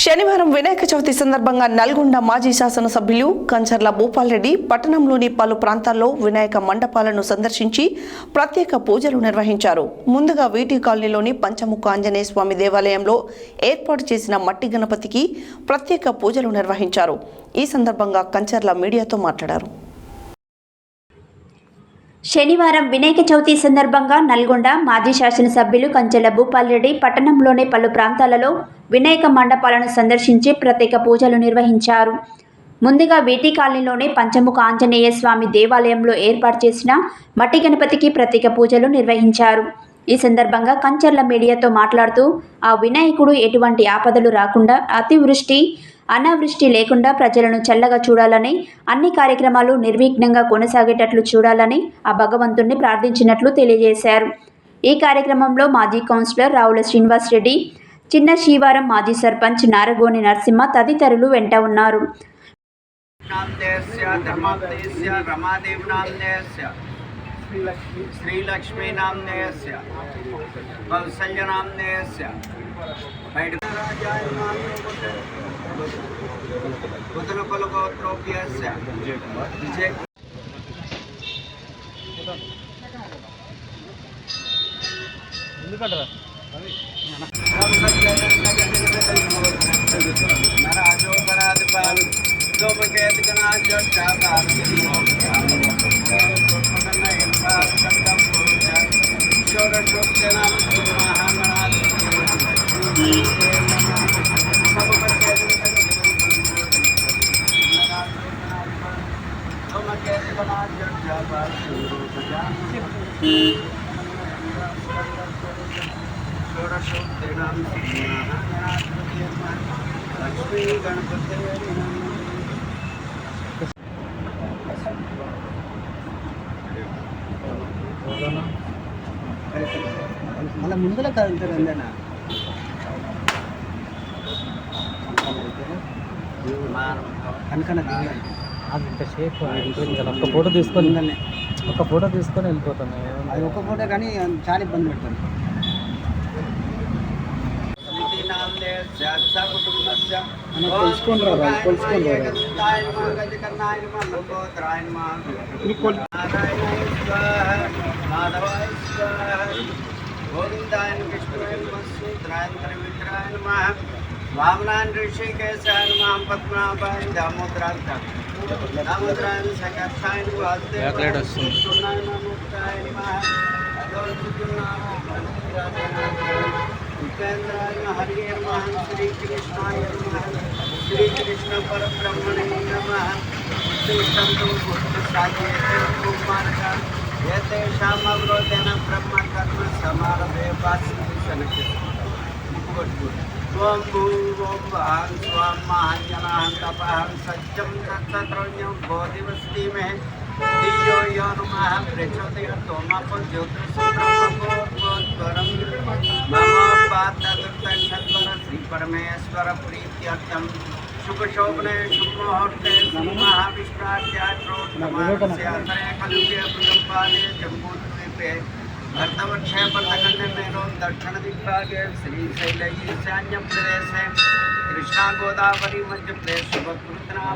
శనివారం వినాయక చవితి సందర్భంగా నల్గొండ మాజీ శాసనసభ్యులు కంచర్ల భూపాల్ రెడ్డి పట్టణంలోని పలు ప్రాంతాల్లో వినాయక మండపాలను సందర్శించి ప్రత్యేక పూజలు నిర్వహించారు. ముందుగా వీటి కాలనీలోని పంచముఖ ఆంజనేయ స్వామి దేవాలయంలో ఏర్పాటు చేసిన మట్టి గణపతికి ప్రత్యేక పూజలు నిర్వహించారు. ఈ సందర్భంగా కంచర్ల మీడియాతో మాట్లాడారు. శనివారం వినాయక చవితి సందర్భంగా నల్గొండ మాజీ శాసనసభ్యులు కంచెల భూపాల్ రెడ్డి పట్టణంలోని పలు ప్రాంతాలలో వినాయక మండపాలను సందర్శించి ప్రత్యేక పూజలు నిర్వహించారు. ముందుగా వీటి కాలనీలోని పంచముఖ ఆంజనేయ స్వామి దేవాలయంలో ఏర్పాటు చేసిన మట్టి గణపతికి ప్రత్యేక పూజలు నిర్వహించారు. ఈ సందర్భంగా కంచెర్ల మీడియాతో మాట్లాడుతూ ఆ వినాయకుడు ఎటువంటి ఆపదలు రాకుండా, అతివృష్టి అనావృష్టి లేకుండా ప్రజలను చల్లగా చూడాలని, అన్ని కార్యక్రమాలు నిర్విఘ్నంగా కొనసాగేటట్లు చూడాలని ఆ భగవంతుణ్ణి ప్రార్థించినట్లు తెలియజేశారు. ఈ కార్యక్రమంలో మాజీ కౌన్సిలర్ రావుల శ్రీనివాస్ రెడ్డి, చిన్న శీవారం మాజీ సర్పంచ్ నారగోని నరసింహ తదితరులు వెంట ఉన్నారు. श्रीलक्ष्मी नामनेस्य कौसल्य नामनेस्य पुत्रकुलगोत्रोभ्यस्य विजय लक्ष्मी गणपति మళ్ళీ ముందులో కదులుతారు అందేనా కనుకన అది ఇంతసేపు ఒక్క ఫోటో తీసుకొని వెళ్ళిపోతాను. అది ఒక్క ఫోటో కానీ చాలా ఇబ్బంది పెడతాను. గోవిందాయ విష్ణువే నమః త్రివిక్రమాయ నమః వామనాన్ ఋషికేశాయ నమః పద్మనాభాయ దామోదరాయ సంకర్షాయ ఉపేంద్రాయ హరే నమః శ్రీకృష్ణాయ నమః శ్రీకృష్ణ పరబ్రహ్మణే నమః శ్రీశంతో ఏతేషామవరోధేన బ్రహ్మ కర్మ సమారభే ఓం భూం వాం స్వాం మహాజనాహం తపహం సత్యం తత్సత్రోణ్యం బోధివస్తీమే ధియో యో నమః ప్రచోదయాత్ తోమపో జ్యోతిర్సూత్రం మమ పాదదుర్దక్షత్వర శ్రీ పరమేశ్వర ప్రీత్యర్థం शुभशोभने शुभमुहूर्ते श्री महाविष्णाध्यात्रोत्तमास्यातरे कलुगे प्रदम्पाले जम्बूद्वीपे भरतवर्षे पर्तखण्डे मेरो दक्षिण दिग्भागे श्रीशैल ईशान्यप्रदेशे कृष्णा गोदावरी मध्यप्रदेश शुभकृतनाम